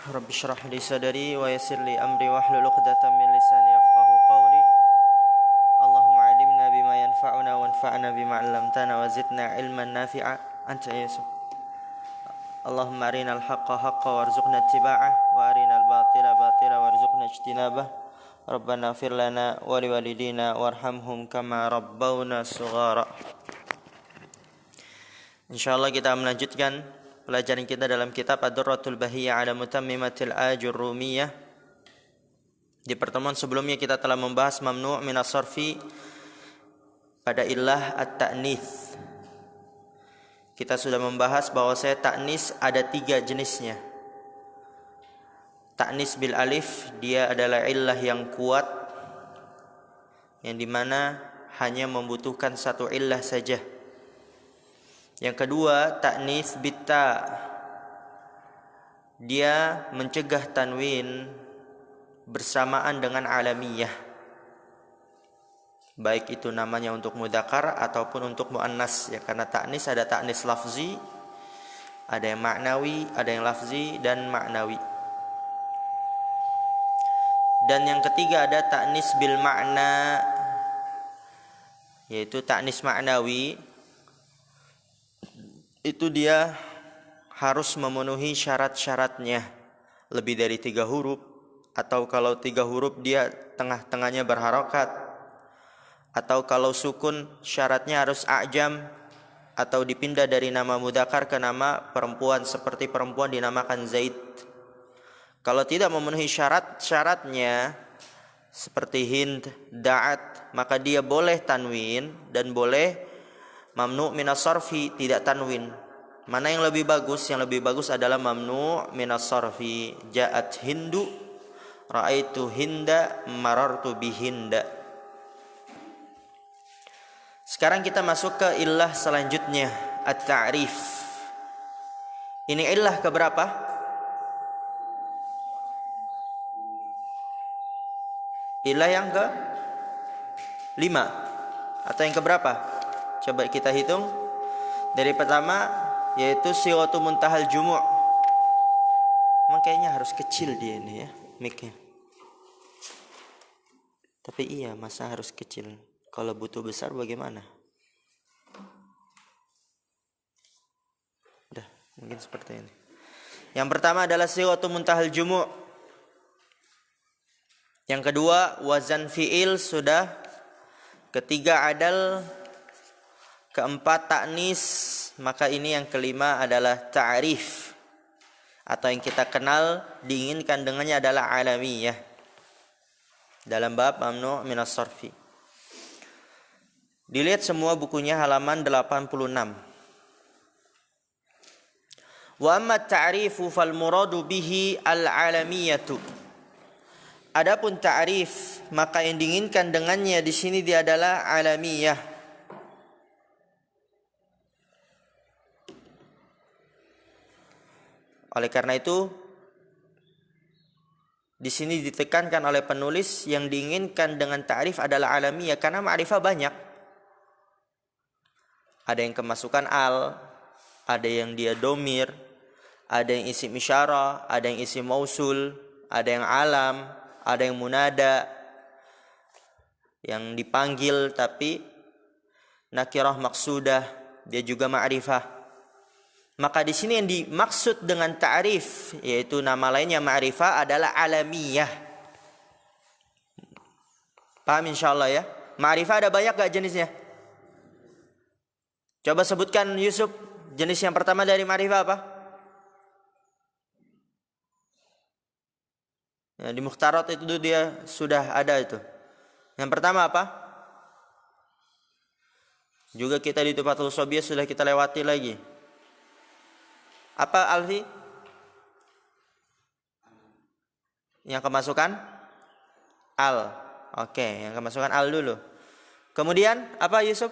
Rabbi shrah li sadri wa yassir li amri wahlul 'uqdatam min lisani yafqahu qawli. Allahumma 'allimna bima yanfa'una wanfa'na bima 'allamtana wa zidna ilman nafi'a. Anta ya Yusuf. Allahumma arinal haqqa haqqan warzuqna ittiba'ah wa arinal batila batila warzuqna ijtinabah. Rabbana ighfir lana wa liwalidina warhamhum kama rabbawna shighara. Insyaallah kita melanjutkan pelajaran kita dalam kitab Ad-Durratul Bahiyah ala Mutammimatil Ajurrumiyah. Di pertemuan sebelumnya kita telah membahas mamnu' minas sarfi pada illah at-ta'nits. Kita sudah membahas bahwa ta'nis ada 3 jenisnya. Ta'nis bil alif, dia adalah illah yang kuat, yang dimana hanya membutuhkan satu illah saja. Yang kedua, ta'nis bitta, dia mencegah tanwin bersamaan dengan alamiyah, baik itu namanya untuk mudzakkar ataupun untuk muannas ya, karena ta'nis ada ta'nis lafzi, ada yang maknawi, ada yang lafzi dan maknawi. Dan yang ketiga ada ta'nis bil makna, yaitu ta'nis maknawi. Itu dia harus memenuhi syarat-syaratnya, lebih dari 3 huruf, atau kalau 3 huruf dia tengah-tengahnya berharokat, atau kalau sukun syaratnya harus a'jam, atau dipindah dari nama mudzakkar ke nama perempuan, seperti perempuan dinamakan Zaid. Kalau tidak memenuhi syarat-syaratnya seperti Hind, Da'at, maka dia boleh tanwin dan boleh mamnu' minas sarfi, tidak tanwin. Mana yang lebih bagus? Yang lebih bagus adalah mamnu' minas sarfi. Ja'at Hindu, ra'aitu Hinda, marartu bihinda. Sekarang kita masuk ke illah selanjutnya, at-ta'rif. Ini illah keberapa? Illah yang ke 5 atau yang keberapa? Coba kita hitung dari pertama, yaitu sighatu muntahal jumu'. Memang kayaknya harus kecil dia ini ya, mic-nya. Tapi iya, masa harus kecil? Kalau butuh besar bagaimana? Udah, mungkin seperti ini. Yang pertama adalah sighatu muntahal jumu'. Yang kedua wazan fi'il sudah. Ketiga adal. Keempat ta'nis, maka ini yang kelima adalah ta'rif, atau yang kita kenal diinginkan dengannya adalah alamiyah dalam bab mamnu' minas sarfi. Dilihat semua bukunya halaman 86. Wa amma ta'rifu fal muradu bihi al-alamiyatu. Adapun ta'rif, maka yang diinginkan dengannya di sini dia adalah alamiyah. Oleh karena itu, di sini ditekankan oleh penulis yang diinginkan dengan ta'rif adalah alamiyah, karena ma'rifah banyak. Ada yang kemasukan al, ada yang dia domir, ada yang isim isyarah, ada yang isim mausul, ada yang alam, ada yang munada, yang dipanggil tapi nakirah maksudah, dia juga ma'rifah. Maka di sini yang dimaksud dengan ta'rif, yaitu nama lainnya ma'rifah, adalah alamiyah. Paham insyaallah ya? Ma'rifah ada banyak gak jenisnya? Coba sebutkan Yusuf, jenis yang pertama dari ma'rifah apa? Ya, di Mukhtarat itu dia sudah ada itu. Yang pertama apa? Juga kita di Tufatul Sobiyah sudah kita lewati lagi. Apa Alfi? Yang kemasukan al. Oke, yang kemasukan al dulu. Kemudian apa Yusuf?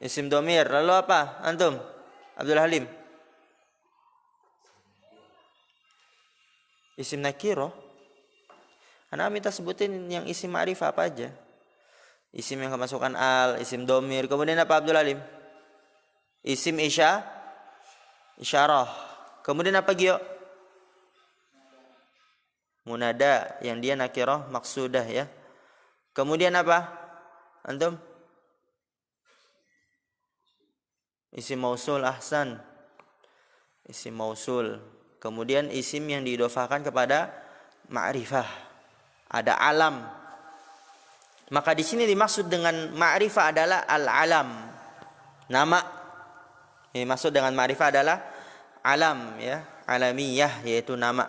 Isim domir. Lalu apa antum? Abdul Halim. Isim nakiro. Ana minta sebutin yang isim ma'rifah apa aja. Isim yang kemasukan al, isim domir. Kemudian apa Abdul Halim? Isim isyarah. Kemudian apa Gio? Munada yang dia nakirah maksudah ya. Kemudian apa? Antum? Isim mausul, ahsan. Isim mausul. Kemudian isim yang diidhofahkan kepada ma'rifah. Ada alam. Maka di sini dimaksud dengan ma'rifah adalah al-alam. Nama. Ini maksud dengan ma'rifah adalah alam ya, alamiyah yaitu nama.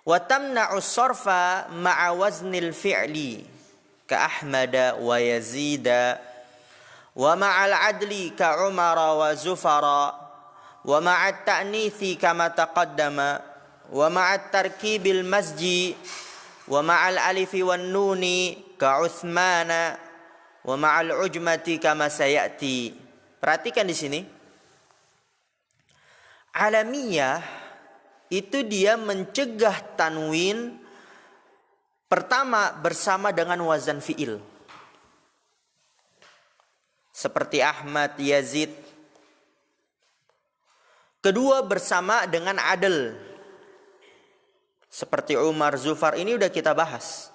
Wa tamna'u sarfa ma'a waznil fi'li ka Ahmada wa Yazida wa ma'al adli ka Umara wa Zufara wa ma'at ta'nithi kama taqaddama wa ma'at tarkibil masji wa ma'al alifi wan nuni ka Uthmana wa ma'al ujmati kama sayati. Perhatikan di sini. Alamiyah itu dia mencegah tanwin pertama bersama dengan wazan fi'il. Seperti Ahmad, Yazid. Kedua bersama dengan adl. Seperti Umar, Zufar. Ini udah kita bahas.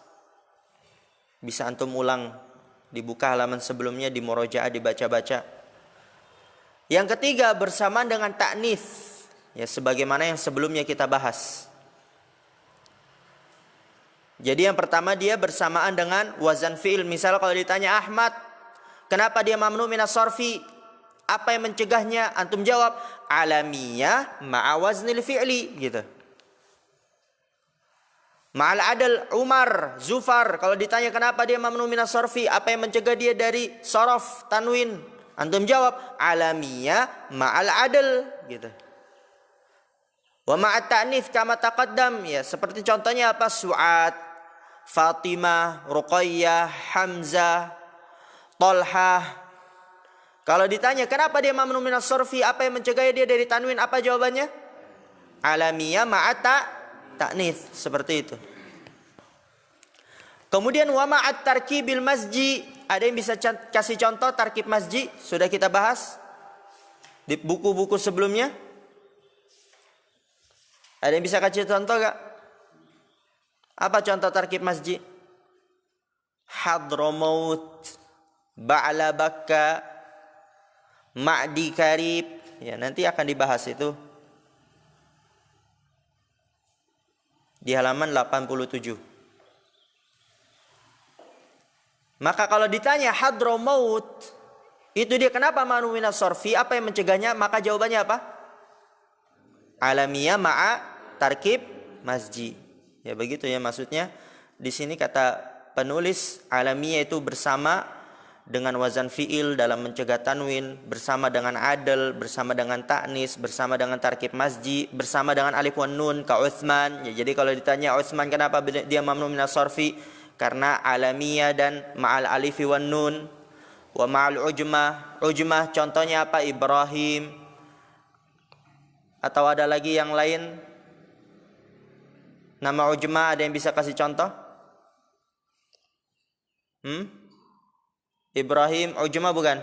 Bisa antum ulang. Dibuka halaman sebelumnya, di murojaah, dibaca-baca. Yang ketiga bersamaan dengan ta'nits. Ya, sebagaimana yang sebelumnya kita bahas. Jadi yang pertama dia bersamaan dengan wazan fi'il. Misal kalau ditanya Ahmad, kenapa dia mamnu minas sarfi? Apa yang mencegahnya? Antum jawab, alamiyah ma'a waznil fi'li gitu. Ma'al adl Umar, Zufar. Kalau ditanya kenapa dia mamnu minas sarfi? Apa yang mencegah dia dari sorof, tanwin? Antum jawab, alamiyah ma'al adl gitu. Wa ma'at ta'nits kama taqaddam, ya seperti contohnya apa? Su'ad, Fatimah, Ruqayyah, Hamzah, Talhah. Kalau ditanya kenapa dia mamnu minas sarfi, apa yang mencegah dia dari tanwin? Apa jawabannya? Alamiyah ma'at ta'nits, seperti itu. Kemudian wa ma'at tarkibil masji, ada yang bisa kasih contoh tarkib masji? Sudah kita bahas di buku-buku sebelumnya. Ada yang bisa kasih contoh gak? Apa contoh tarkib masjid? Hadramaut, Ba'la Bakka, Ma'di Karib. Ya, nanti akan dibahas itu di halaman 87. Maka kalau ditanya Hadramaut, itu dia kenapa mamnu minas sarfi? Apa yang mencegahnya? Maka jawabannya apa? Alamiyah ma'a tarkib masji. Ya begitu ya maksudnya. Di sini kata penulis alamiyah itu bersama dengan wazan fi'il dalam mencegah tanwin, bersama dengan adl, bersama dengan ta'nis, bersama dengan tarkib masji, bersama dengan alif wan nun ka Utsman. Ya, jadi kalau ditanya Utsman kenapa dia mamnu minas sarfi? Karena alamiyah dan ma'al alifi wan nun. Wa ma'al ujmah. Ujmah contohnya apa? Ibrahim. Atau ada lagi yang lain? Nama ujmah ada yang bisa kasih contoh? Ibrahim ujmah bukan?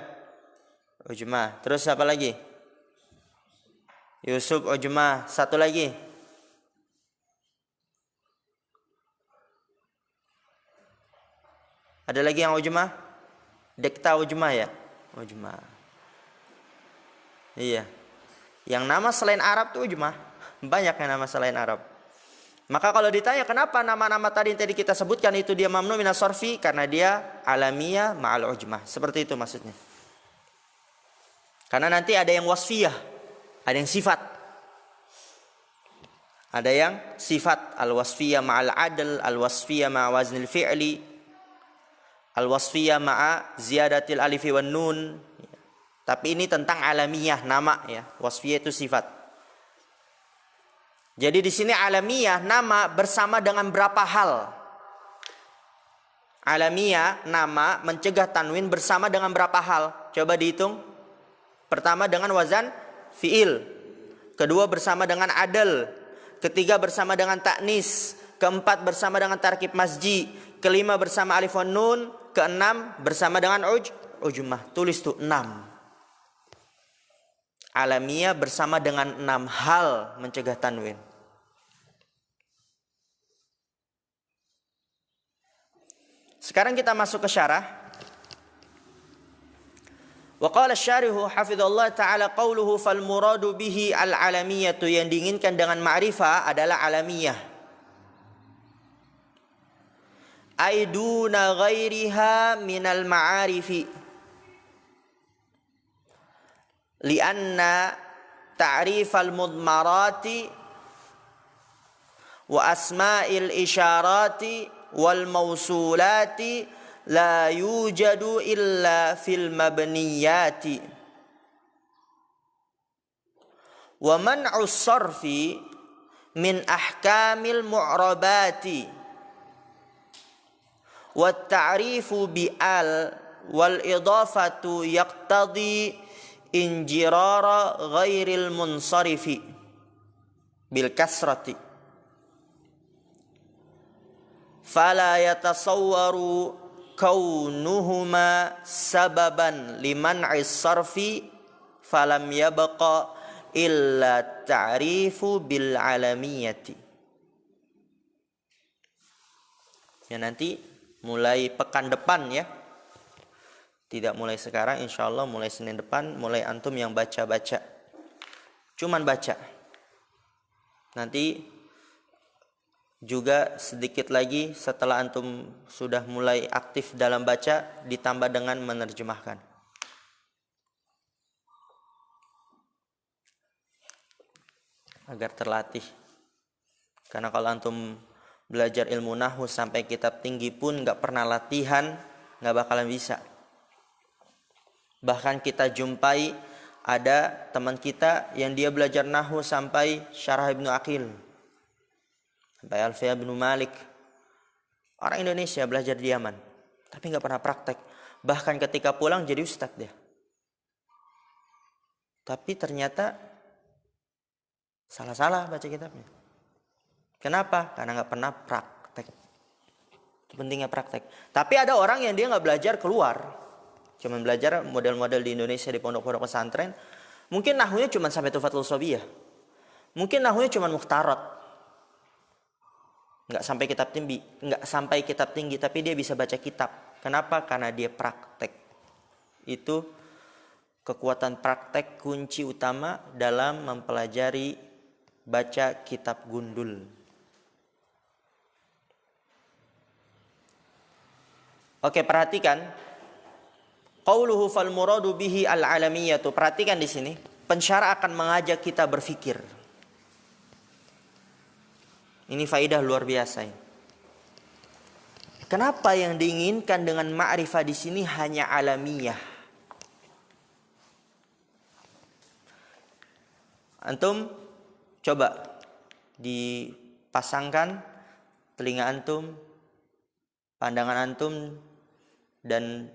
Ujmah. Terus apa lagi? Yusuf ujmah. Satu lagi. Ada lagi yang ujmah? Dekta ujmah ya? Ujmah. Iya. Yang nama selain Arab tuh ujmah. Banyak yang nama selain Arab. Maka kalau ditanya kenapa nama-nama tadi yang tadi kita sebutkan itu dia mamnu minas sarfi, karena dia alamiyah ma'al ujmah. Seperti itu maksudnya. Karena nanti ada yang wasfiyah, ada yang sifat. Ada yang sifat al-wasfiyah ma'al adl, al-wasfiyah ma'a waznil fi'li, al-wasfiyah ma'a ziyadatil alifi wan nun. Tapi ini tentang alamiyah, nama ya. Wasfiyah itu sifat. Jadi di sini alamiyah nama bersama dengan berapa hal? Alamiyah nama mencegah tanwin bersama dengan berapa hal? Coba dihitung. Pertama dengan wazan fi'il. Kedua bersama dengan adl. Ketiga bersama dengan ta'nis. Keempat bersama dengan tarkib masji. Kelima bersama alif wan nun. Keenam bersama dengan ujmah. Tulis tuh 6. Alamiyah bersama dengan 6 hal mencegah tanwin. Sekarang kita masuk ke syarah. Wa qala asy-syarihu hafizallahu taala qauluhu fal muradu bihi al-alamiyatu, yang diinginkan dengan ma'rifah adalah alamiyah. Aiduna ghairiha minal ma'arifi. Lianna ta'rifal mudmarati wa asma'il isyarati wal mausulati la yujadu illa fil mabniyati wa man'us sarfi min ahkamil mu'rabati wa ta'rifu bi al wal idafatu yaqtadi injirara ghairil munsarifi bil kasrati fala yatasawwaru kaunuhuma sababan liman'i sarfi falam yabqa illa ta'rifu bil alamiyati. Ya, nanti mulai pekan depan ya. Tidak mulai sekarang, insya Allah mulai Senin depan, mulai antum yang baca-baca. Cuman baca. Nanti juga sedikit lagi setelah antum sudah mulai aktif dalam baca, ditambah dengan menerjemahkan. Agar terlatih. Karena kalau antum belajar ilmu nahwu sampai kitab tinggi pun nggak pernah latihan, nggak bakalan bisa. Bahkan kita jumpai ada teman kita yang dia belajar nahwu sampai Syarah Ibnu Aqil, sampai Alfiyah bin Malik. Orang Indonesia belajar di Yaman, tapi nggak pernah praktek. Bahkan ketika pulang jadi ustadz dia. Tapi ternyata salah-salah baca kitabnya. Kenapa? Karena nggak pernah praktek. Itu pentingnya praktek. Tapi ada orang yang dia nggak belajar keluar. Cuma belajar model-model di Indonesia di pondok-pondok pesantren. Mungkin nahwunya cuma sampai Tufatul Sobiyah. Mungkin nahwunya cuma Mukhtarat. Enggak sampai kitab tinggi, tapi dia bisa baca kitab. Kenapa? Karena dia praktek. Itu kekuatan praktek kunci utama dalam mempelajari baca kitab gundul. Oke, perhatikan. Qauluhu fal muradu bihi al-alamiyatu. Perhatikan di sini, pensyarah akan mengajak kita berfikir. Ini faedah luar biasa ini. Kenapa yang diinginkan dengan ma'rifah di sini hanya alamiyah? Antum coba dipasangkan telinga antum, pandangan antum, dan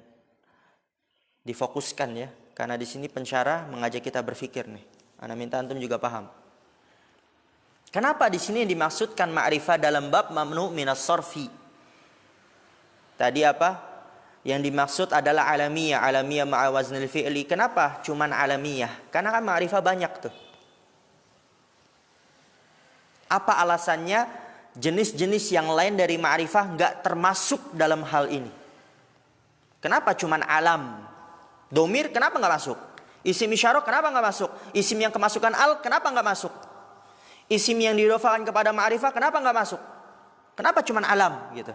difokuskan ya, karena di sini pensyarah mengajak kita berfikir nih. Ana minta antum juga paham. Kenapa di sini dimaksudkan ma'rifah dalam bab mamnu minas sarfi? Tadi apa? Yang dimaksud adalah alamiyah, alamiyah ma'a waznil fi'li. Kenapa cuman alamiyah? Karena kan ma'rifah banyak tuh. Apa alasannya jenis-jenis yang lain dari ma'rifah enggak termasuk dalam hal ini? Kenapa cuman alam? Domir kenapa nggak masuk? Isim isyarah kenapa nggak masuk? Isim yang kemasukan al kenapa nggak masuk? Isim yang didofakan kepada ma'rifah kenapa nggak masuk? Kenapa cuman alam gitu?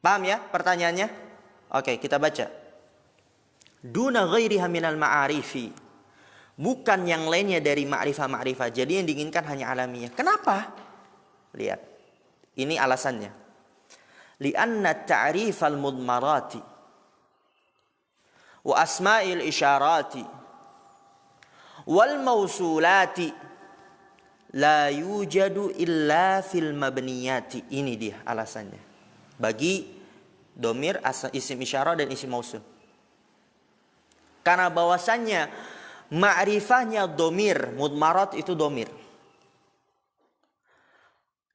Paham ya pertanyaannya? Oke, kita baca. Duna ghairiha minal ma'arifi. Bukan yang lainnya dari ma'rifah-ma'rifah. Jadi yang diinginkan hanya alamiah. Kenapa? Lihat. Ini alasannya. Lianna ta'rifal mudmarati wa asma'il isyarati wal mausulati la yujadu illa fil mabniyati. Ini dia alasannya. Bagi domir, isim isyarah dan isim mausul. Karena bahwasannya ma'rifahnya domir, mudmarat itu domir.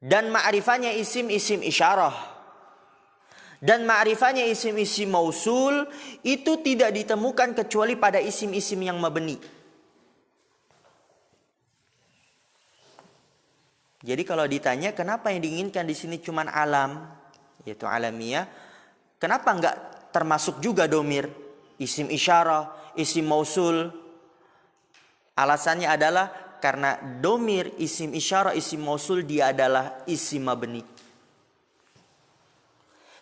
Dan ma'rifahnya isim isyarah. Dan ma'rifahnya isim-isim mausul itu tidak ditemukan kecuali pada isim-isim yang mabni. Jadi kalau ditanya kenapa yang diinginkan di sini cuma alam, yaitu alamiah, kenapa enggak termasuk juga domir, isim isyarah, isim mausul? Alasannya adalah karena domir, isim isyarah, isim mausul dia adalah isim mabni.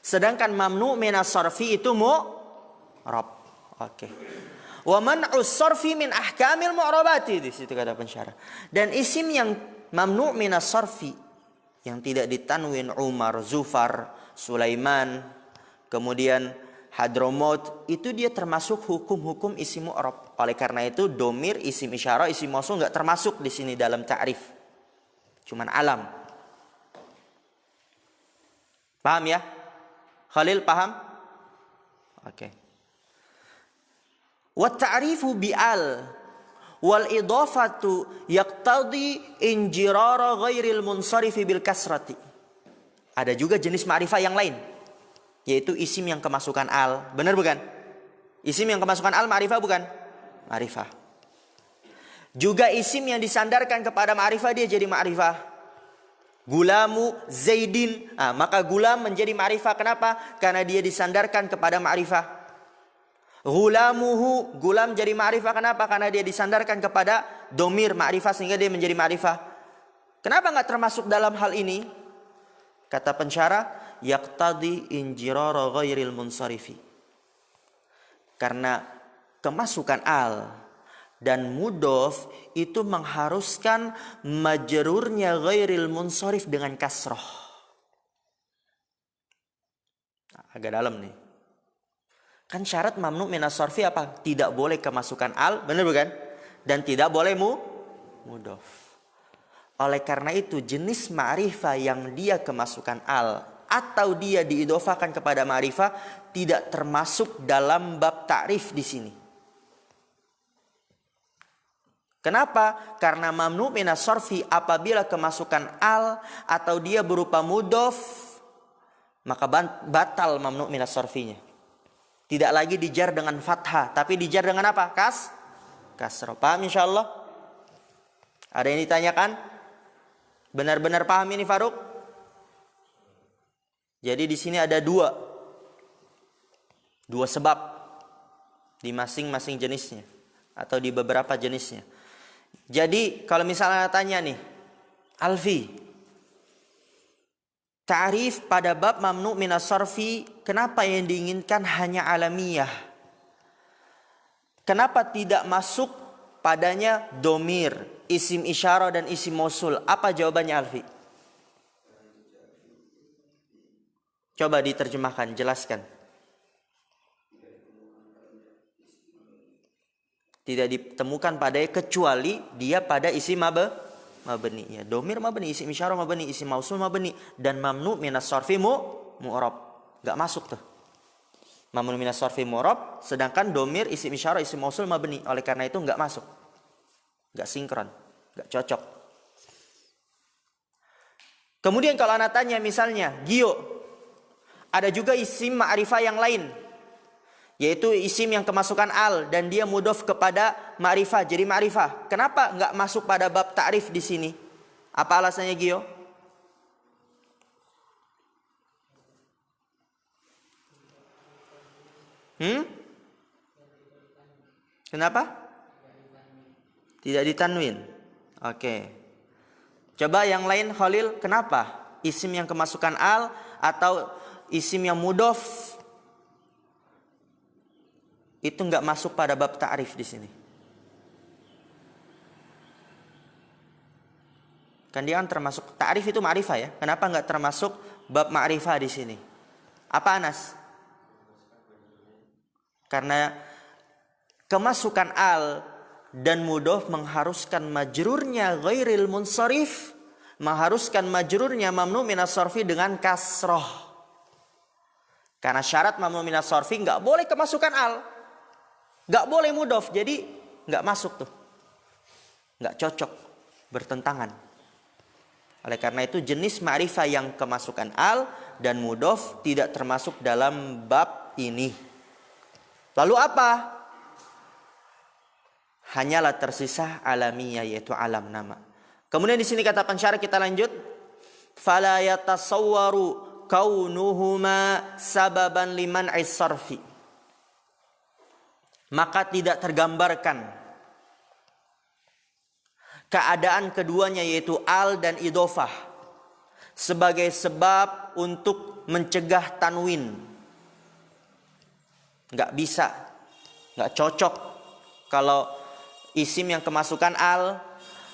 Sedangkan mamnu minas sarfi itu mu'rab. Oke. Wa man'us sarfi min ahkamil mu'rabati, di situ kata pensyarah. Dan isim yang mamnu minas sarfi yang tidak ditanwin, Umar, Zufar, Sulaiman, kemudian Hadramaut, itu dia termasuk hukum-hukum isim mu'rab. Oleh karena itu domir, isim isyarah, isim mausul enggak termasuk di sini dalam ta'rif. Cuman alam. Paham ya? Khalil paham? Oke. Wa ta'rifu bi'al wal idafatu yaqtadi injirara ghairil munsarifi bil kasrati. Ada juga jenis ma'rifah yang lain, yaitu isim yang kemasukan al. Benar bukan? Isim yang kemasukan al ma'rifah bukan? Ma'rifah. Juga isim yang disandarkan kepada ma'rifah dia jadi ma'rifah. Gulamu Zaidin, maka gulam menjadi ma'rifah. Kenapa? Karena dia disandarkan kepada ma'rifah. Gulamuhu, gulam jadi ma'rifah. Kenapa? Karena dia disandarkan kepada domir ma'rifah sehingga dia menjadi ma'rifah. Kenapa enggak termasuk dalam hal ini? Kata pensyarah, yaqtadi injirara ghairil munsarifi. Karena kemasukan al dan mudhof itu mengharuskan majrurnya ghairil munsharif dengan kasroh. Agak dalam nih. Kan syarat mamnu minas sarfi apa? Tidak boleh kemasukan al, benar bukan? Dan tidak boleh mudhof. Oleh karena itu jenis ma'rifah yang dia kemasukan al atau dia diidofakan kepada ma'rifah tidak termasuk dalam bab ta'rif di sini. Kenapa? Karena mamnu minas sarfi apabila kemasukan al atau dia berupa mudhof, maka batal mamnu minas sarfinya. Tidak lagi dijar dengan fathah, tapi dijar dengan apa? Kasrah. Paham insyaallah? Ada yang ditanyakan? Benar-benar paham ini Faruk? Jadi di sini ada dua sebab di masing-masing jenisnya atau di beberapa jenisnya. Jadi kalau misalnya tanya nih, Alfi, ta'rif pada bab mamnu minas sarfi, kenapa yang diinginkan hanya alamiah? Kenapa tidak masuk padanya domir, isim isyarah dan isim mausul? Apa jawabannya Alfi? Coba diterjemahkan, jelaskan. Tidak ditemukan padanya kecuali dia pada isim mabni. Ya, domir mabni, isim isyarah mabni, isim mausul mabni, dan mamnu minas sarfi mu'rab. Enggak masuk tuh. Mamnu minas sarfi mu'rab, sedangkan domir, isim isyarah, isim mausul mabni. Oleh karena itu enggak masuk. Enggak sinkron, enggak cocok. Kemudian kalau anak tanya misalnya, Gio, ada juga isim ma'rifah yang lain, yaitu isim yang kemasukan al dan dia mudhof kepada ma'rifah jadi ma'rifah. Kenapa enggak masuk pada bab ta'rif di sini? Apa alasannya Gio? Kenapa? Tidak ditanwin. Oke. Coba yang lain Khalil, kenapa? Isim yang kemasukan al atau isim yang mudhof itu enggak masuk pada bab ta'rif di sini. Kan dia kan termasuk ta'rif itu ma'rifah ya. Kenapa enggak termasuk bab ma'rifah di sini? Apa Anas? Karena kemasukan al dan mudhof mengharuskan majrurnya ghairil munsharif, mengharuskan majrurnya mamnu minas sarfi dengan kasroh. Karena syarat mamnu minas sarfi enggak boleh kemasukan al, enggak boleh mudhof, jadi enggak masuk tuh. Enggak cocok, bertentangan. Oleh karena itu jenis ma'rifah yang kemasukan al dan mudhof tidak termasuk dalam bab ini. Lalu apa? Hanyalah tersisa alamiyah, yaitu alam nama. Kemudian di sini kata pensyarah, kita lanjut. Fala yatasawwaru kaunuhuma sababan liman'is sarfi. Maka tidak tergambarkan keadaan keduanya, yaitu al dan idhofah, sebagai sebab untuk mencegah tanwin. Nggak bisa, nggak cocok kalau isim yang kemasukan al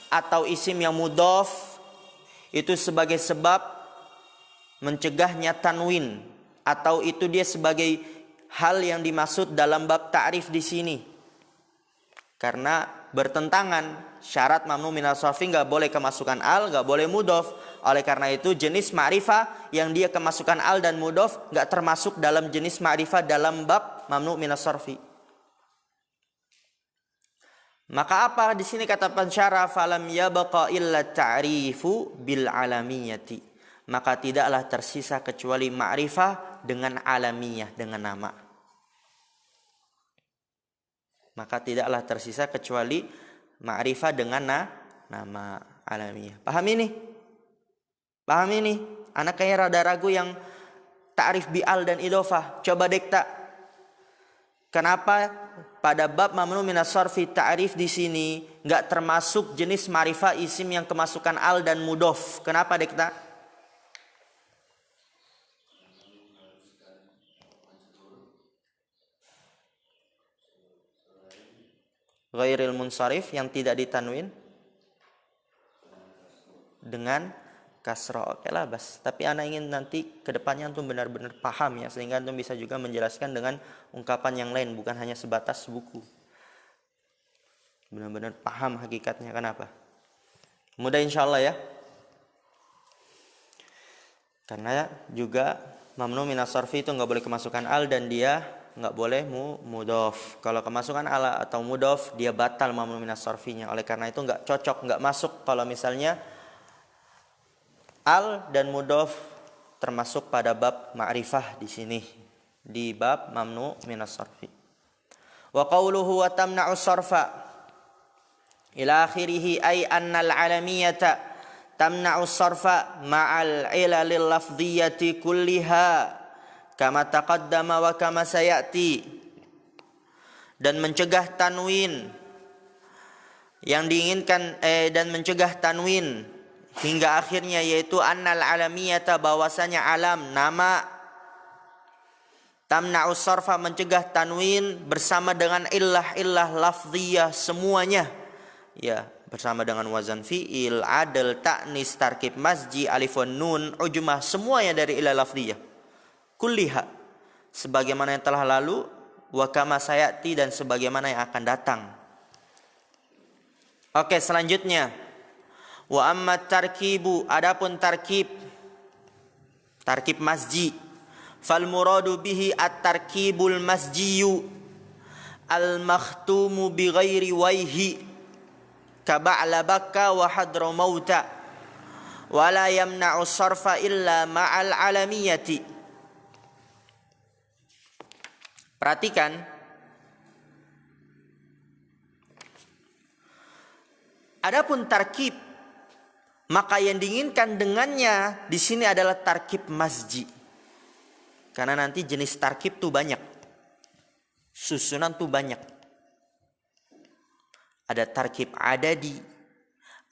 atau isim yang mudhof itu sebagai sebab mencegahnya tanwin, atau itu dia sebagai hal yang dimaksud dalam bab ta'rif di sini. Karena bertentangan, syarat mamnu minas sarfi nggak boleh kemasukan al, nggak boleh mudhof. Oleh karena itu jenis ma'rifah yang dia kemasukan al dan mudhof nggak termasuk dalam jenis ma'rifah dalam bab mamnu minas sarfi. Maka apa di sini kata pensyarah, falam yabqa illa ta'rifu bil alamiyati. Maka tidaklah tersisa kecuali ma'rifah dengan alamiyah, dengan nama. Maka tidaklah tersisa kecuali ma'rifah dengan nama alamiah. Paham ini? Paham ini? Anak kayak rada ragu yang ta'rif bi'al dan idhofah. Coba dekta. Kenapa pada bab mamnu minas sarfi ta'rif di sini enggak termasuk jenis ma'rifah isim yang kemasukan al dan mudhof? Kenapa dekta? Ghairil munsharif yang tidak ditanwin dengan kasroh. Oke lah bas. Tapi ana ingin nanti kedepannya antum benar-benar paham ya, sehingga antum bisa juga menjelaskan dengan ungkapan yang lain, bukan hanya sebatas buku. Benar-benar paham hakikatnya. Kenapa? Mudah insyaallah ya. Karena juga mamnu minas sarfi itu nggak boleh kemasukan al dan dia nggak boleh mudhof. Kalau kemasukan al atau mudhof dia batal mamnu minas sarfinya. Oleh karena itu nggak cocok, nggak masuk kalau misalnya al dan mudhof termasuk pada bab ma'rifah di sini, di bab mamnu minas sarfi. Wa qawluhu wa tamna'u sarfa ila akhirih ay annal alamiyata tamna'u sarfa ma'al ilalil lafdhiyati kulliha kama taqaddama wa kama sayati. Dan mencegah tanwin yang diinginkan dan mencegah tanwin hingga akhirnya, yaitu annal alamiyata, bahwasanya alam nama, tamna'us sarfa mencegah tanwin bersama dengan illah lafdhiyah semuanya ya, bersama dengan wazan fi'il, adl, ta'nis, tarkib masji, alif wan nun, ujmah, semuanya dari illah lafdhiyah kulliha, sebagaimana yang telah lalu, wa kama sayati, dan sebagaimana yang akan datang. Oke, selanjutnya wa amma tarkibu, adapun tarkib masji, fal muradu bihi at-tarkibul masjiyu al makhtumu bi ghairi waihi ka ba'la bakka wa hadra mauta wa la yamna'u sarfa illa ma'al alamiyati. Perhatikan, adapun tarkib, maka yang diinginkan dengannya di sini adalah tarkib masji. Karena nanti jenis tarkib tuh banyak, susunan tuh banyak. Ada tarkib adadi,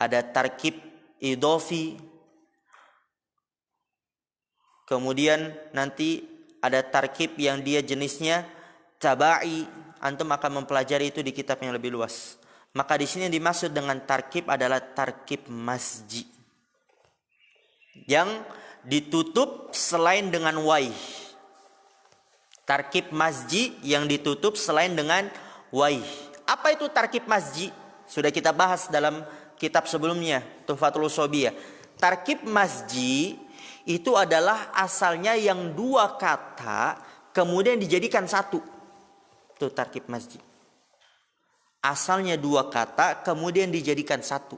ada tarkib idhofi, kemudian nanti ada tarkib yang dia jenisnya tabai. Antum akan mempelajari itu di kitab yang lebih luas. Maka di sini dimaksud dengan tarkib adalah tarkib masji, yang ditutup selain dengan wai. Tarkib masji yang ditutup selain dengan wai. Apa itu tarkib masji? Sudah kita bahas dalam kitab sebelumnya, Tuhfatul Ushobiyah. Tarkib masji itu adalah asalnya yang dua kata kemudian dijadikan satu. Itu tarkib masji. Asalnya dua kata kemudian dijadikan satu.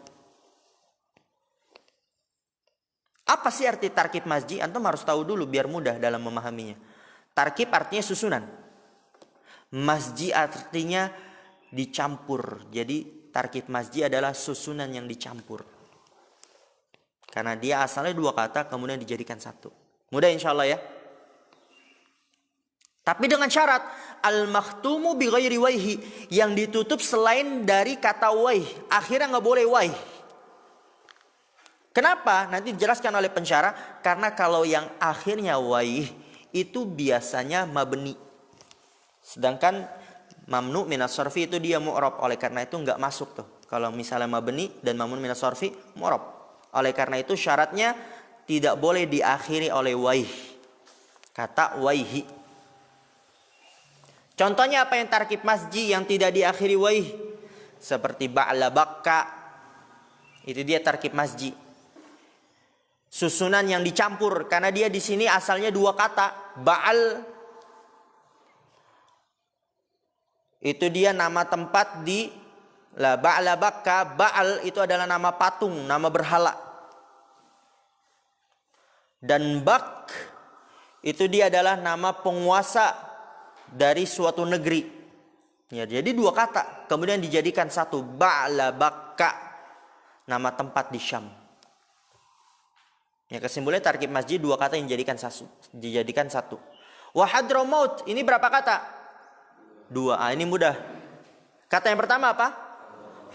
Apa sih arti tarkib masji? Antum harus tahu dulu biar mudah dalam memahaminya. Tarkib artinya susunan. Masji artinya dicampur. Jadi tarkib masji adalah susunan yang dicampur. Karena dia asalnya dua kata kemudian dijadikan satu. Mudah insya Allah ya. Tapi dengan syarat al-makhtumu bi ghairi waihi, yang ditutup selain dari kata waih. Akhirnya nggak boleh waih. Kenapa? Nanti dijelaskan oleh pensyarah. Karena kalau yang akhirnya waih itu biasanya mabni. Sedangkan mamnu minas sorfi itu dia mu'rab. Oleh karena itu nggak masuk tuh. Kalau misalnya mabni dan mamnu minas sorfi mu'rab. Oleh karena itu syaratnya tidak boleh diakhiri oleh waih. Kata waihi. Contohnya apa yang tarkib masji yang tidak diakhiri waih? Seperti ba'la bakka. Itu dia tarkib masji. Susunan yang dicampur. Karena dia di sini asalnya dua kata. Ba'al. Itu dia nama tempat di ba'la bakka. Ba'al itu adalah nama patung. Nama berhala. Dan bak. Itu dia adalah nama penguasa dari suatu negeri. Ya, jadi dua kata kemudian dijadikan satu. Ba'la bakka, nama tempat di Syam. Ya, kesimpulannya tarkib masjid dua kata yang dijadikan satu. Wa hadramaut, ini berapa kata? Dua. Ini mudah. Kata yang pertama apa?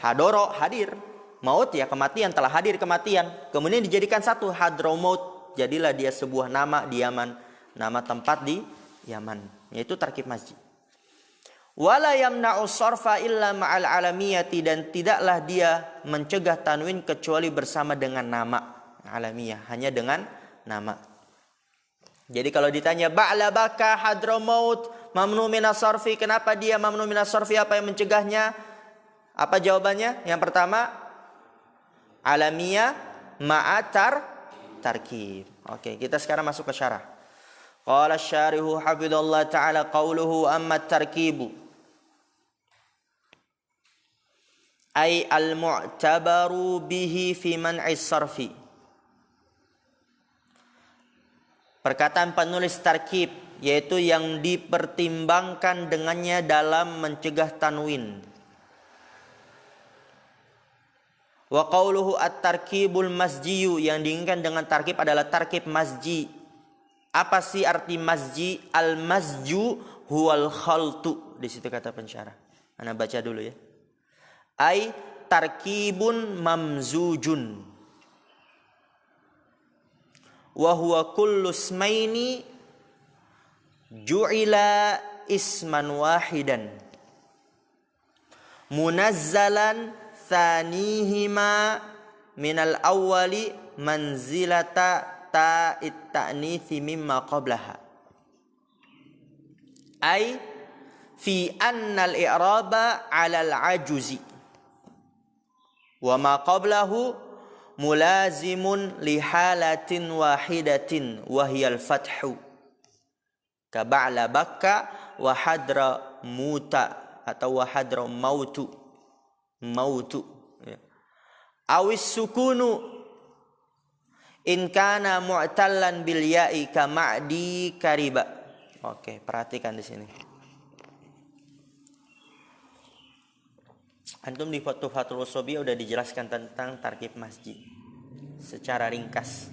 Hadoro, hadir. Maut ya kematian, telah hadir kematian. Kemudian dijadikan satu, hadramaut. Jadilah dia sebuah nama di Yaman, nama tempat di Yaman. Yaitu tarkib masjid. Wala yamna'u sarfa illa ma'al alamiyati, dan tidaklah dia mencegah tanwin kecuali bersama dengan nama. Alamiyah, hanya dengan nama. Jadi kalau ditanya ba'la baka hadramaut mamnu minas sarfi, kenapa dia mamnu minas sarfi, apa yang mencegahnya? Apa jawabannya? Yang pertama alamiyah ma'atar tarkib. Oke, kita sekarang masuk ke syarah. Qala syarihu hafidhallah ta'ala qawluhu amma tarkibu ay al-mu'tabaru bihi fi man'i sarfi. Perkataan penulis tarkib, yaitu yang dipertimbangkan dengannya dalam mencegah tanwin. Wa qawluhu at-tarkibul masjiyu, yang diinginkan dengan tarkib adalah tarkib masji. Apa sih arti masji? Al-masju huwal khaltu. Di situ kata pensyarah. Ana baca dulu ya. Ai tarkibun mamzujun. Wa huwa kullu ismaini ju'ila isman wahidan. Munazzalan thanihima minal awwali manzilata ta'it ta'nithi mimma qablaha. Ay fi anna al-i'raba 'ala al-'ajuzi wa ma qablahu mulazimun li halatin wahidatin wa hiya al-fathu ka ba'la bakka wa hadra muta atau wa hadra mautu ya. Awis sukunu in kana mu'tallan bil ya'i ka ma'di kariba. Oke, perhatikan di sini. Antum di Fathul Usobiyah udah dijelaskan tentang tarkib masjid secara ringkas.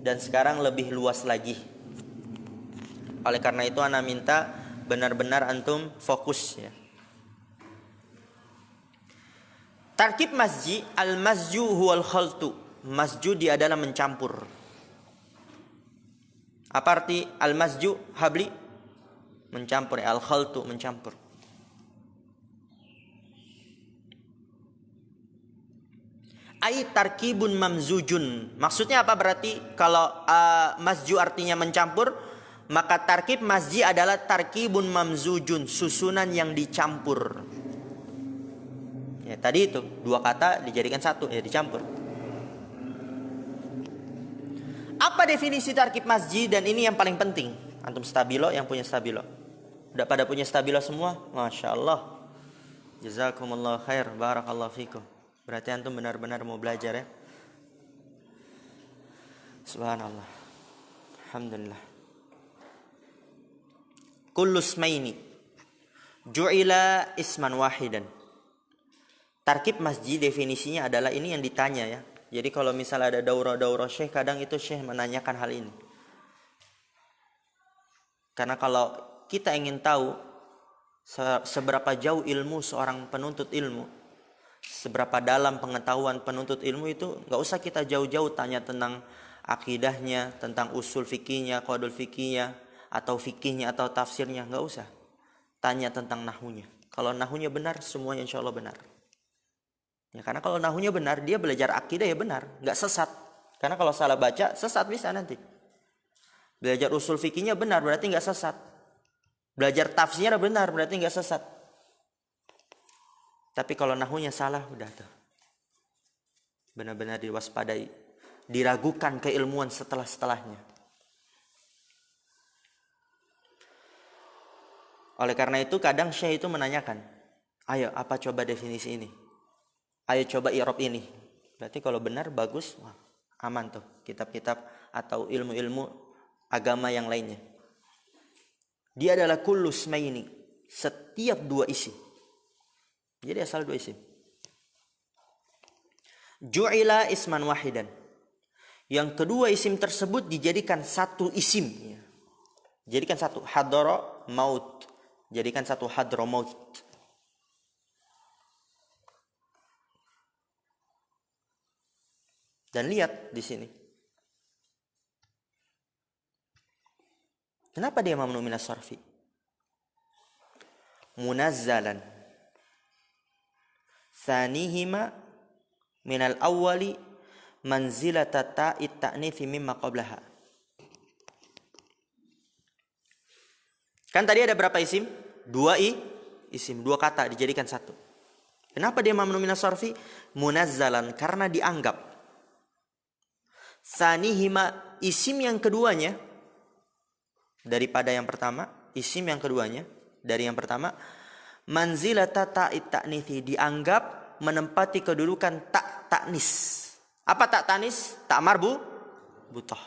Dan sekarang lebih luas lagi. Oleh karena itu ana minta benar-benar antum fokus ya. Tarkib masjid, al-masju huwal khaltu. Masju dia adalah mencampur. Apa arti al-masju? Habli mencampur, al-khaltu mencampur. Ai tarkibun mamzujun. Maksudnya apa berarti kalau masju artinya mencampur, maka tarkib masji adalah tarkibun mamzujun, susunan yang dicampur. Ya, tadi itu dua kata dijadikan satu, ya dicampur. Apa definisi tarkib masji? Dan ini yang paling penting. Antum stabilo, yang punya stabilo. Udah pada punya stabilo semua? Masya Allah. Jazakumullah khair. Barakallahu fikum. Berarti antum benar-benar mau belajar ya. Subhanallah. Alhamdulillah. Kullu ismaini ju'ila isman wahidan. Tarkib masjid definisinya adalah ini yang ditanya ya. Jadi kalau misalnya ada daurah-daurah syekh, kadang itu syekh menanyakan hal ini. Karena kalau kita ingin tahu seberapa jauh ilmu seorang penuntut ilmu, seberapa dalam pengetahuan penuntut ilmu, itu nggak usah kita jauh-jauh tanya tentang akidahnya, tentang usul fikihnya, qawaidul fikihnya, atau fikihnya atau tafsirnya, nggak usah. Tanya tentang nahunya. Kalau nahunya benar, semuanya insya Allah benar. Ya, karena kalau nahunya benar, dia belajar akidah ya benar, nggak sesat. Karena kalau salah baca, sesat bisa nanti. Belajar usul fikihnya benar, berarti nggak sesat. Belajar tafsirnya benar, berarti nggak sesat. Tapi kalau nahunya salah, udah tuh. Benar-benar diwaspadai. Diragukan keilmuan setelahnya. Oleh karena itu kadang syekh itu menanyakan, ayo apa coba definisi ini? Ayo coba i'rab ini. Berarti kalau benar bagus, wah, aman tuh kitab-kitab atau ilmu-ilmu agama yang lainnya. Dia adalah kullu ismaini, setiap dua isim. Jadi asal dua isim. Ju'ila isman wahidan. Yang kedua isim tersebut dijadikan satu isim. Jadikan satu hadara maut. Jadikan satu hadra maut. Dan lihat di sini. Kenapa dia mamnu minas sarfi? Munazzalan. Tsanihima minal awwali manzilata ta'it ta'nifi mimma qablaha. Kan tadi ada berapa isim? Dua isim, dua kata dijadikan satu. Kenapa dia mamnu minas sarfi? Munazzalan, karena dianggap. Sanihima, isim yang keduanya daripada yang pertama, isim yang keduanya dari yang pertama, manzilata ta'it ta'nithi, dianggap menempati kedudukan tak ta'nis. Apa tak ta'nis? Tak marbutoh.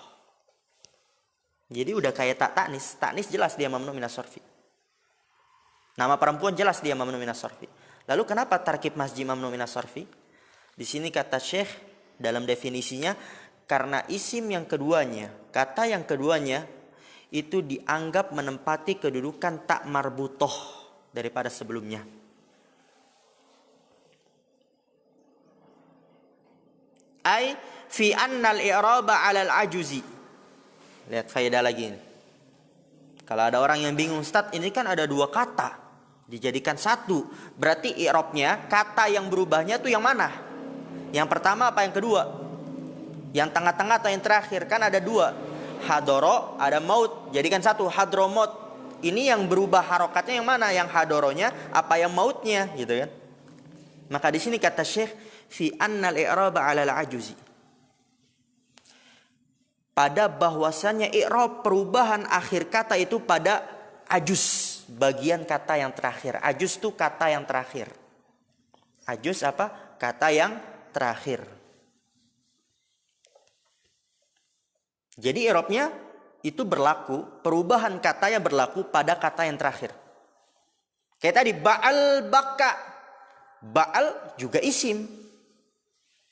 Jadi udah kayak tak ta'nis. Ta'nis jelas dia mamnu minas sarfi. Nama perempuan jelas dia mamnu minas sarfi. Lalu kenapa tarkib masjid mamnu minas sarfi? Di sini kata Syekh dalam definisinya, karena isim yang keduanya, kata yang keduanya itu dianggap menempati kedudukan tak marbutoh daripada sebelumnya. Ai fi annal i'raba 'alal ajuzi. Lihat faedah lagi ini. Kalau ada orang yang bingung, Ustaz, ini kan ada dua kata dijadikan satu. Berarti i'rabnya, kata yang berubahnya tuh yang mana? Yang pertama apa yang kedua? Yang tengah-tengah atau yang terakhir? Kan ada dua. Hadoro, ada maut. Jadikan satu, hadromaut. Ini yang berubah harokatnya yang mana? Yang hadoronya apa yang mautnya, gitu kan? Maka di sini kata Syekh, fi annal i'raba 'alal ajuzi. Pada bahwasannya i'rab, perubahan akhir kata itu pada ajuz, bagian kata yang terakhir. Ajuz itu kata yang terakhir. Ajuz apa? Kata yang terakhir. Jadi i'rabnya itu berlaku, perubahan katanya berlaku pada kata yang terakhir. Kayak tadi ba'al baka. Ba'al juga isim.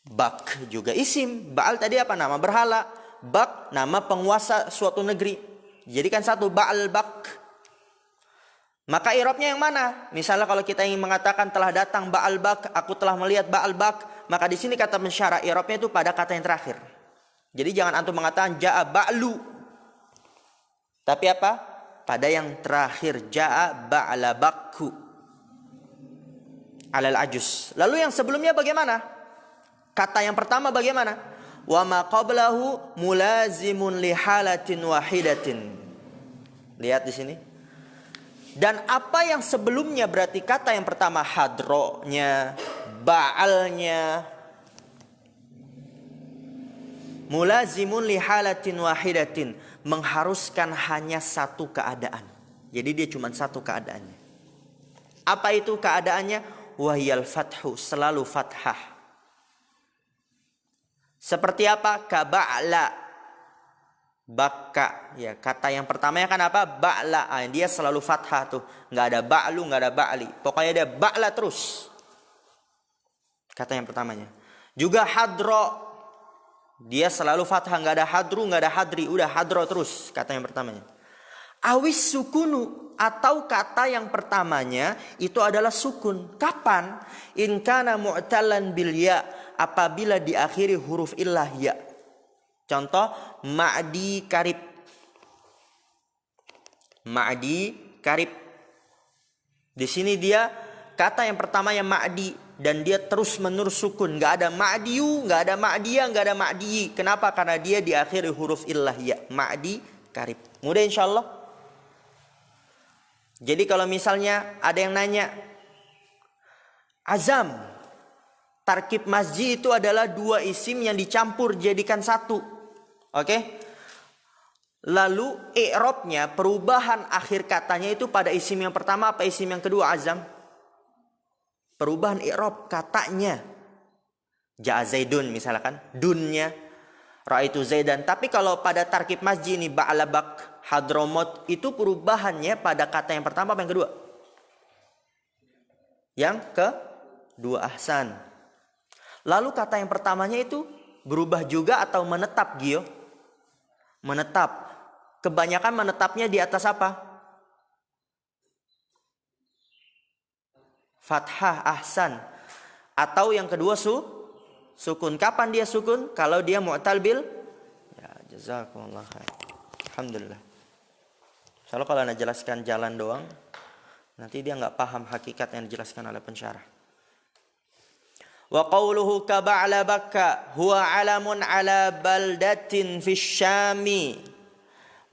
Bak juga isim. Ba'al tadi apa? Nama berhala. Bak nama penguasa suatu negeri. Jadikan satu, ba'al bak. Maka i'rabnya yang mana? Misalnya kalau kita ingin mengatakan telah datang ba'al bak, aku telah melihat ba'al bak, maka di sini kata mensyarah i'rabnya itu pada kata yang terakhir. Jadi jangan antum mengatakan ja'a ba'lu. Tapi apa? Pada yang terakhir, ja'a ba'la bakku. Alal ajus. Lalu yang sebelumnya bagaimana? Kata yang pertama bagaimana? Wa ma qablahu mulazimun li halatin wahidatin. Lihat di sini. Dan apa yang sebelumnya berarti kata yang pertama hadronya, ba'alnya, mulazimun li halatin wahidatin, mengharuskan hanya satu keadaan. Jadi dia cuma satu keadaannya. Apa itu keadaannya? Wahyal fathu, selalu fathah. Seperti apa? Ka ba'la. bakka. Ya, kata yang pertamanya kan apa? Ba'la. Dia selalu fathah tuh. Nggak ada ba'lu, nggak ada ba'li. Pokoknya dia ba'la terus. Kata yang pertamanya. Juga hadro. Dia selalu fathah, nggak ada hadru, nggak ada hadri. Udah hadro terus. Kata yang pertamanya. Awis sukunu, atau kata yang pertamanya itu adalah sukun. Kapan? In kana mu'talan bil ya, apabila diakhiri huruf illah ya. Contoh ma'di karib. Ma'di karib. Di sini dia kata yang pertamanya ma'di dan dia terus menerus sukun. Nggak ada ma'diyu, nggak ada ma'diyah, nggak ada ma'diyi. Kenapa? Karena dia diakhiri huruf illah ya. Ma'di karib. Mudah insyaallah. Jadi kalau misalnya ada yang nanya, azam, tarkib masji itu adalah dua isim yang dicampur jadikan satu. Oke? Lalu i'rabnya, perubahan akhir katanya itu pada isim yang pertama apa isim yang kedua, azam? Perubahan i'rab katanya. Ja'a Zaidun misalkan, dunnya ra'aitu Zaidan. Tapi kalau pada tarkib masji ini ba'labak Hadramot itu perubahannya pada kata yang pertama apa yang kedua? Yang kedua, ahsan. Lalu kata yang pertamanya itu berubah juga atau menetap, Gio? Menetap. Kebanyakan menetapnya di atas apa? Fathah, ahsan. Atau yang kedua sukun. Kapan dia sukun? Kalau dia mu'tal bil. Ya, jazakumullah khair. Alhamdulillah. Soalnya kalau anda jelaskan jalan doang, nanti dia nggak paham hakikat yang dijelaskan oleh pensyarah. Wa qawluhu ka ba'la bakka huwa alamun ala baldatin fi syami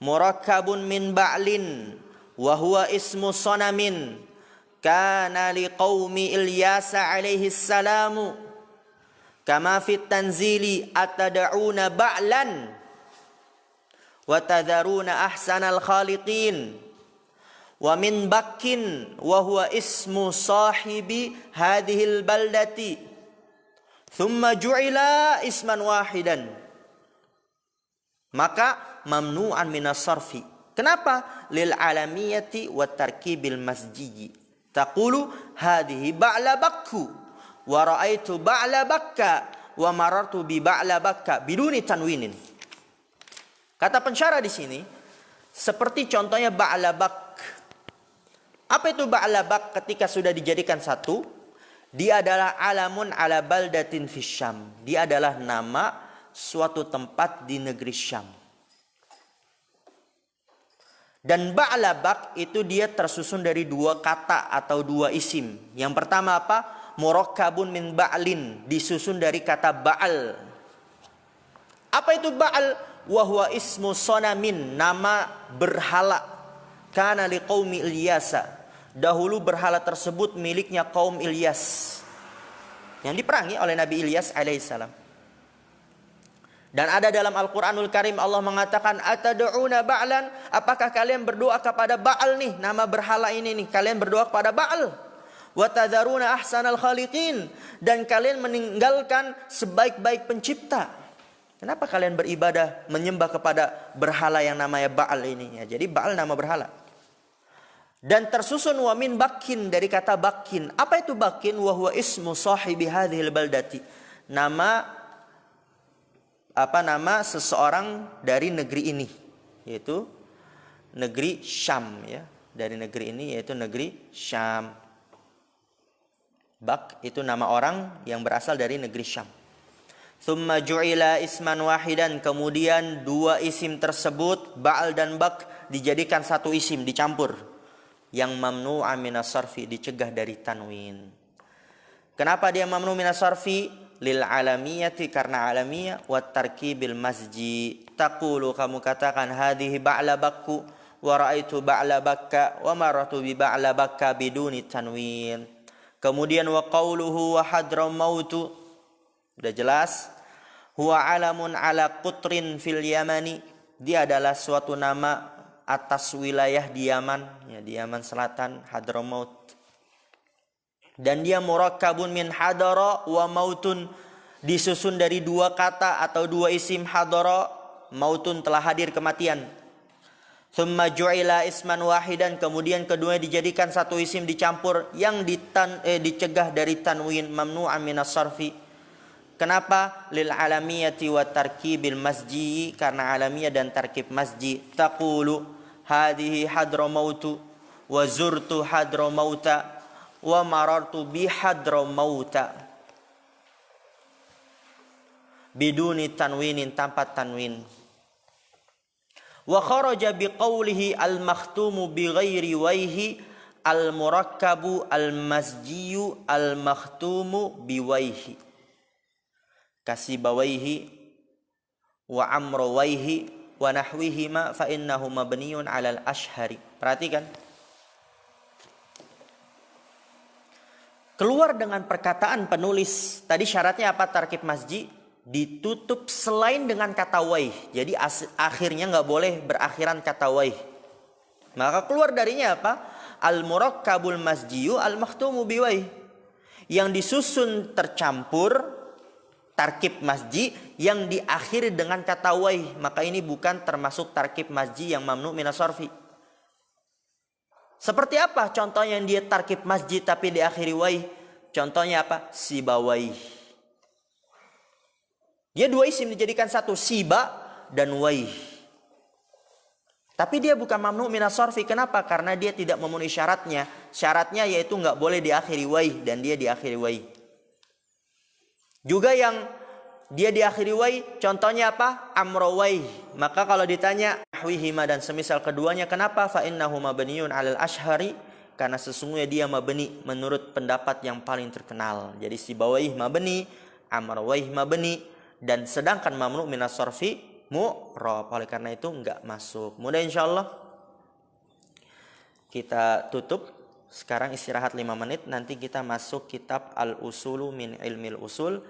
murakkabun min ba'lin wa huwa ismu sanamin kana liqaumi Ilyasa alaihi salamu kama fit tanzili atad'una ba'lan wa tadharuna ahsanal khaliqin wa min bakkin wa huwa ismu sahibi hadhil baldati thumma ju'ila isman wahidan maka mamnu'an minas sarfi. Kenapa? Lil alamiyati wa tarkibil masjiji taqulu hadhihi ba'la bakku wa ra'aitu ba'la bakka wa marartu bi ba'la bakka biduni tanwinin. Kata pensyarah di sini seperti contohnya ba'labak. Apa itu ba'labak ketika sudah dijadikan satu? Dia adalah alamun ala baldatin fis Syam. Dia adalah nama suatu tempat di negeri Syam. Dan ba'labak itu dia tersusun dari dua kata atau dua isim. Yang pertama apa? Murakkabun min ba'lin, disusun dari kata ba'al. Apa itu ba'al? Wa huwa ismu sonamin, nama berhala. Kana liqaumi Ilyasa, dahulu berhala tersebut miliknya kaum Ilyas yang diperangi oleh Nabi Ilyas alaihissalam. Dan ada dalam Al-Quranul Karim Allah mengatakan atad'una ba'lan, apakah kalian berdoa kepada Ba'al nih, nama berhala ini nih, kalian berdoa kepada Ba'al. Wa tadharuna ahsanal khaliqin, dan kalian meninggalkan sebaik-baik pencipta. Kenapa kalian beribadah menyembah kepada berhala yang namanya Ba'al ini? Ya, jadi Ba'al nama berhala. Dan tersusun wa min bakkin, dari kata bakkin. Apa itu bakkin? Wa huwa ismu sahibi hadhil baldati. Nama seseorang dari negeri ini, yaitu negeri Syam ya. Dari negeri ini yaitu negeri Syam. Bak itu nama orang yang berasal dari negeri Syam. Thumma ju'ila isman wahidan, kemudian dua isim tersebut Ba'al dan Bak dijadikan satu isim, dicampur. Yang mamnu'a minas sarfi, dicegah dari tanwin. Kenapa dia mamnu minas sarfi? Lil alamiyati, karena alamiyah, wa tarkibil masji. Taqulu, kamu katakan hadhihi ba'la bakku wa ra'aitu ba'la bakka wa maratu bi ba'la bakka biduni tanwin. Kemudian wa qawluhu wa hadramautu, udah jelas. Huwa alamun ala qutrin fil Yamani, dia adalah suatu nama atas wilayah di Yaman, ya, di Yaman Selatan, Hadramaut. Dan dia murakkabun min hadara wa mautun, disusun dari dua kata atau dua isim hadara mautun telah hadir kematian. Thumma ju'ila isman wahidan, kemudian keduanya dijadikan satu isim dicampur yang dicegah dari tanwin mamnu'an minas sarfi. Kenapa? Lil alamiyati wa tarkibil masji, karena alamiyah dan tarkib masji. Taqulu hadhihi hadramautu wa zurtu hadramauta wa marartu bi hadramauta. Biduni tanwinin, tanpa tanwin. Wa kharaja biqaulihi al-makhtumu bi ghairi waihi al-murakkabu al-masjiyu al-makhtumu bi waihi kasibawaihi wa amrawaihi wa nahwihima fa innahu mabniyun 'alal ashhari. Perhatikan. Keluar dengan perkataan penulis. Tadi syaratnya apa? Tarkib masji ditutup selain dengan kata waih. Jadi akhirnya nggak boleh berakhiran kata waih. Maka keluar darinya apa? Al-murakkabul masjiyu al-makhtumu biwaih. Yang disusun tercampur tarkib masji yang diakhiri dengan kata waih. Maka ini bukan termasuk tarkib masji yang mamnu minas sarfi. Seperti apa contohnya yang dia tarkib masji tapi diakhiri waih? Contohnya apa? Sibawaih. Dia dua isim dijadikan satu, siba dan waih. Tapi dia bukan mamnu minas sarfi. Kenapa? Karena dia tidak memenuhi syaratnya. Syaratnya yaitu nggak boleh diakhiri waih dan dia diakhiri waih. Juga yang dia diakhiri waih, contohnya apa? Amrawaih. Maka kalau ditanya nahwihima dan semisal keduanya, kenapa? Fa innahu mabniyun 'alal ashhari, karena sesungguhnya dia mabni menurut pendapat yang paling terkenal. Jadi sibawaih mabni, amrawaih mabni, dan sedangkan mamnu minas sarfi mu'rab. Oleh karena itu enggak masuk. Mudah insyaallah. Kita tutup. Sekarang istirahat 5 menit. Nanti kita masuk kitab Al-Usulu min Ilmil Usul.